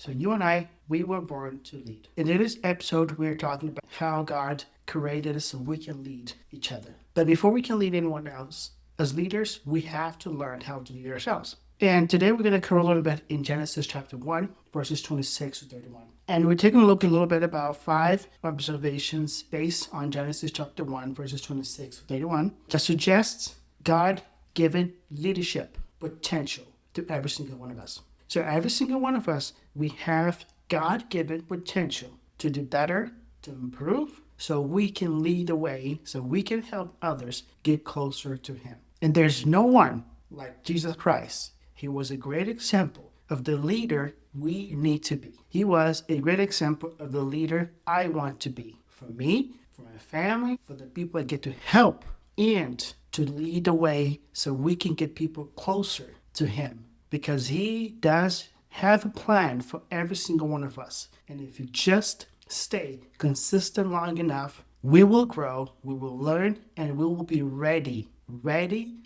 So you and I, we were born to lead. And in this episode, we're talking about how God created us so we can lead each other. But before we can lead anyone else, as leaders, we have to learn how to lead ourselves. And today we're going to cover a little bit in Genesis chapter 1, verses 26 to 31. And we're taking a look a little bit about 5 observations based on Genesis chapter 1, verses 26 to 31 that suggests God given leadership potential to every single one of us. So every single one of us, we have God-given potential to do better, to improve, so we can lead the way, so we can help others get closer to Him. And there's no one like Jesus Christ. He was a great example of the leader we need to be. He was a great example of the leader I want to be. For me, for my family, for the people I get to help, and to lead the way so we can get people closer to Him. Because He does have a plan for every single one of us. And if you just stay consistent long enough, we will grow, we will learn, and we will be ready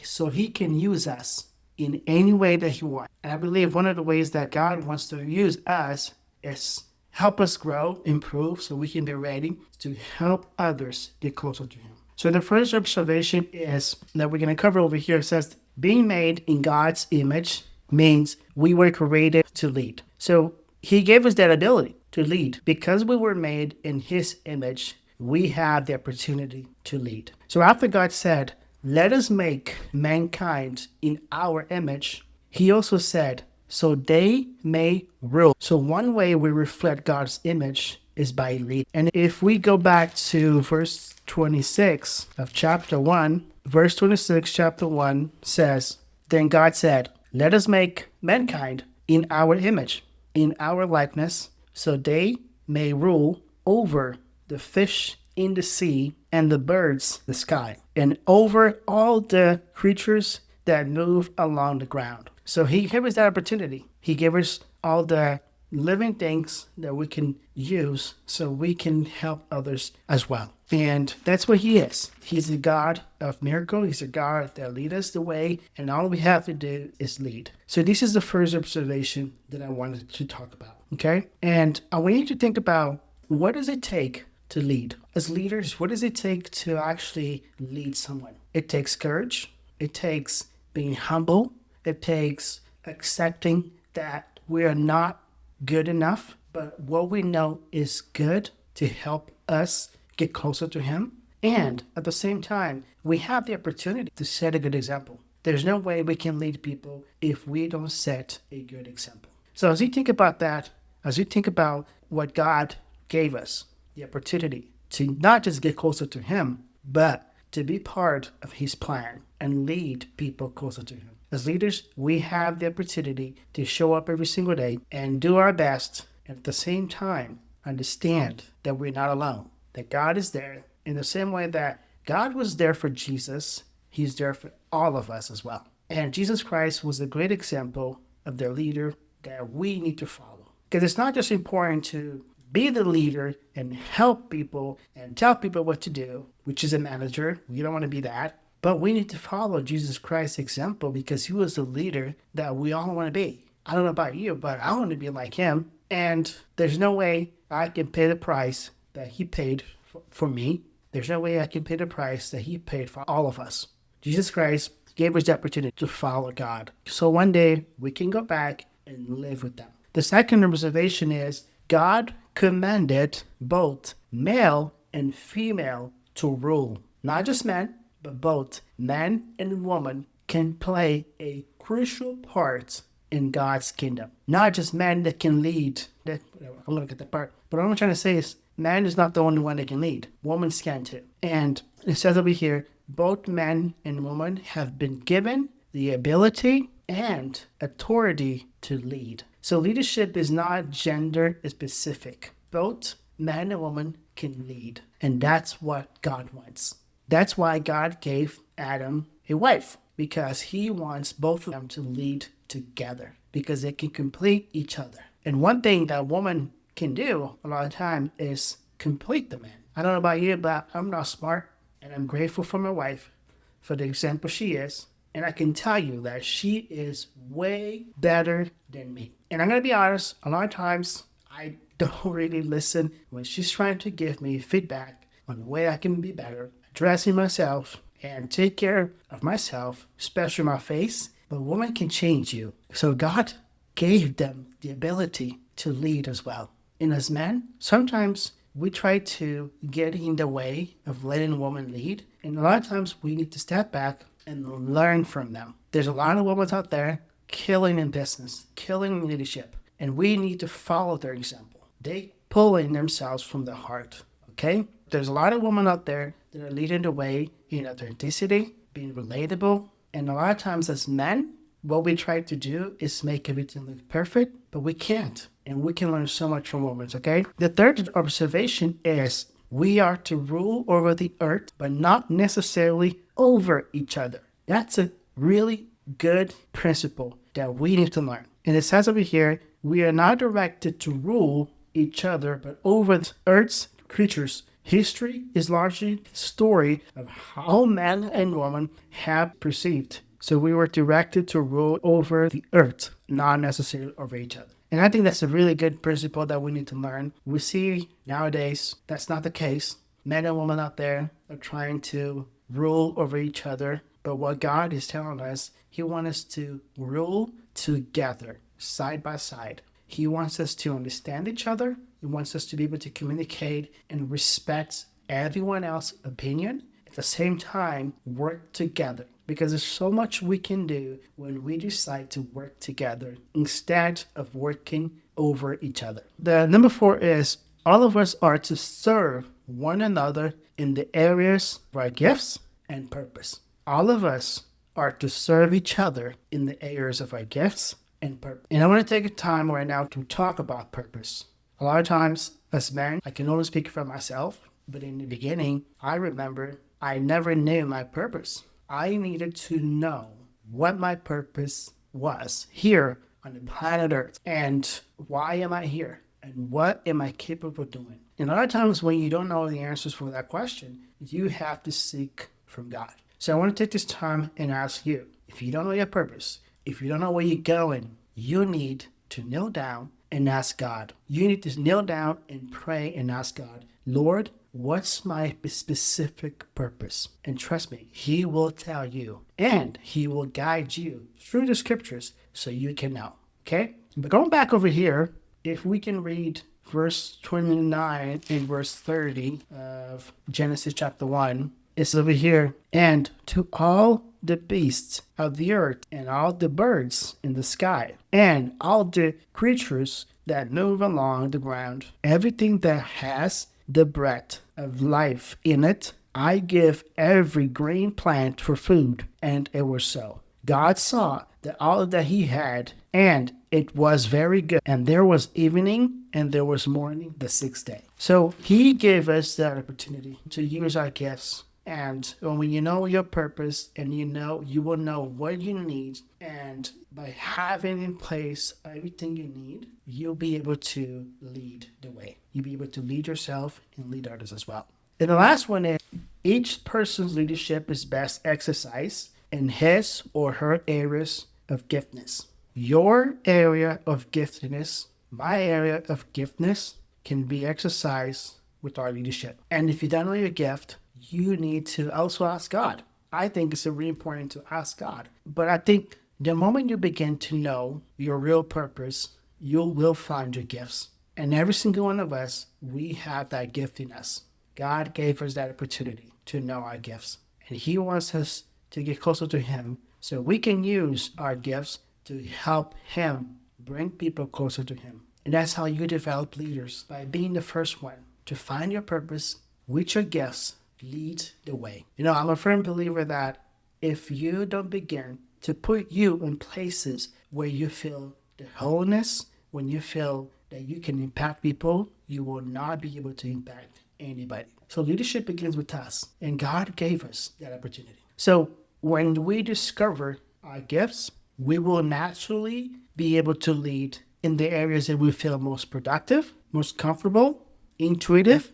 so He can use us in any way that He wants. And I believe one of the ways that God wants to use us is help us grow, improve, so we can be ready to help others get closer to Him. So the first observation is that we're going to cover over here. It says, being made in God's image means we were created to lead. So He gave us that ability to lead. Because we were made in His image, we have the opportunity to lead. So after God said, let us make mankind in our image, He also said, so they may rule. So one way we reflect God's image is by leading. And if we go back to verse 26 of chapter 1, verse 26, chapter 1 says, then God said, let us make mankind in our image, in our likeness, so they may rule over the fish in the sea and the birds in the sky, and over all the creatures that move along the ground. So He gave us that opportunity. He gave us all the living things that we can use so we can help others as well. And that's what He is. He's a God of miracle. He's a God that leads us the way, and all we have to do is lead. So this is the first observation that I wanted to talk about, okay? And I want you to think about, what does it take to lead? As leaders, what does it take to actually lead someone? It takes courage. It takes being humble. It takes accepting that we are not good enough, but what we know is good to help us get closer to Him. And at the same time, we have the opportunity to set a good example. There's no way we can lead people if we don't set a good example. So as you think about that, as you think about what God gave us, the opportunity to not just get closer to Him, but to be part of His plan and lead people closer to Him. As leaders, we have the opportunity to show up every single day and do our best, and at the same time, understand that we're not alone, that God is there in the same way that God was there for Jesus. He's there for all of us as well. And Jesus Christ was a great example of the leader that we need to follow. Because it's not just important to be the leader and help people and tell people what to do, which is a manager. We don't want to be that. But we need to follow Jesus Christ's example because He was the leader that we all want to be. I don't know about you, but I want to be like Him. And there's no way I can pay the price that He paid for me. There's no way I can pay the price that He paid for all of us. Jesus Christ gave us the opportunity to follow God. So one day we can go back and live with them. The second observation is God commanded both male and female to rule. Not just men, but both man and woman can play a crucial part in God's kingdom. Not just men that can lead. I'm going to get that part. But what I'm trying to say is, man is not the only one that can lead. Women can too. And it says over here, both men and women have been given the ability and authority to lead. So leadership is not gender specific. Both man and woman can lead. And that's what God wants. That's why God gave Adam a wife, because He wants both of them to lead together, because they can complete each other. And one thing that a woman can do a lot of time is complete the man. I don't know about you, but I'm not smart, and I'm grateful for my wife for the example she is. And I can tell you that she is way better than me. And I'm going to be honest, a lot of times I don't really listen when she's trying to give me feedback on the way I can be better, addressing myself and take care of myself, especially my face. But women can change you. So God gave them the ability to lead as well. And as men, sometimes we try to get in the way of letting women lead. And a lot of times we need to step back and learn from them. There's a lot of women out there killing in business, killing in leadership. And we need to follow their example. They pulling themselves from the heart. Okay? There's a lot of women out there that are leading the way in authenticity, being relatable. And a lot of times as men, what we try to do is make everything look perfect, but we can't. And we can learn so much from women, okay? The third observation is we are to rule over the earth, but not necessarily over each other. That's a really good principle that we need to learn. And it says over here, we are not directed to rule each other, but over the earth's creatures. History is largely the story of how man and woman have perceived. So we were directed to rule over the earth, not necessarily over each other. And I think that's a really good principle that we need to learn. We see nowadays that's not the case. Men and women out there are trying to rule over each other. But what God is telling us, He wants us to rule together, side by side. He wants us to understand each other. He wants us to be able to communicate and respect everyone else's opinion. At the same time, work together. Because there's so much we can do when we decide to work together instead of working over each other. The number 4 is all of us are to serve one another in the areas of our gifts and purpose. All of us are to serve each other in the areas of our gifts and purpose. And I want to take a time right now to talk about purpose. A lot of times as men, I can only speak for myself, but in the beginning, I remember I never knew my purpose. I needed to know what my purpose was here on the planet Earth and why am I here and what am I capable of doing. And a lot of times when you don't know the answers for that question, you have to seek from God. So I want to take this time and ask you, if you don't know your purpose, if you don't know where you're going, you need to kneel down and ask God. You need to kneel down and pray and ask God, Lord, what's my specific purpose? And trust me, He will tell you and He will guide you through the scriptures so you can know. Okay? But going back over here, if we can read verse 29 and verse 30 of Genesis chapter 1, it's over here. And to all the beasts of the earth and all the birds in the sky and all the creatures that move along the ground, everything that has the breath of life in it, I give every green plant for food. And it was so. God saw that all that He had, and it was very good. And there was evening and there was morning the 6th day. So He gave us that opportunity to use our gifts. And when you know your purpose and you will know what you need, and by having in place everything you need, you'll be able to lead the way. You'll be able to lead yourself and lead others as well. And the last one is each person's leadership is best exercised in his or her areas of giftedness. Your area of giftedness, my area of giftedness can be exercised with our leadership. And if you don't know your gift, you need to also ask God. I think it's really important to ask God. But I think the moment you begin to know your real purpose, you will find your gifts. And every single one of us, we have that gift in us. God gave us that opportunity to know our gifts. And He wants us to get closer to Him so we can use our gifts to help Him bring people closer to Him. And that's how you develop leaders, by being the first one to find your purpose with your gifts. Lead the way. I'm a firm believer that if you don't begin to put you in places where you feel the wholeness, when you feel that you can impact people, you will not be able to impact anybody. So leadership begins with us, and God gave us that opportunity. So when we discover our gifts, we will naturally be able to lead in the areas that we feel most productive, most comfortable, intuitive,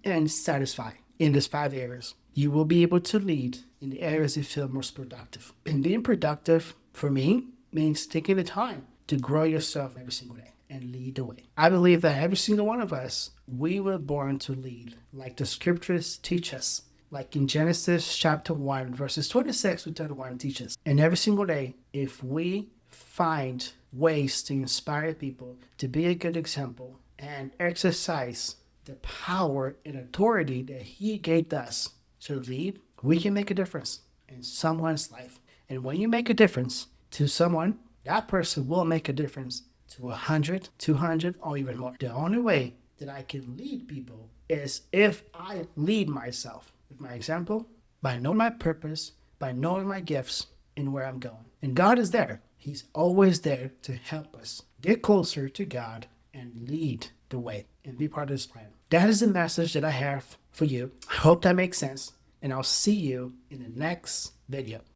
and satisfied. In these 5 areas. you will be able to lead in the areas you feel most productive. And being productive, for me, means taking the time to grow yourself every single day and lead the way. I believe that every single one of us, we were born to lead, like the scriptures teach us. Like in Genesis chapter 1, verses 26 to 31 teaches. And every single day, if we find ways to inspire people to be a good example and exercise the power and authority that He gave us to lead, we can make a difference in someone's life. And when you make a difference to someone, that person will make a difference to 100, 200, or even more. The only way that I can lead people is if I lead myself with my example, by knowing my purpose, by knowing my gifts and where I'm going. And God is there. He's always there to help us get closer to God and lead the way and be part of His plan. That is the message that I have for you. I hope that makes sense. And I'll see you in the next video.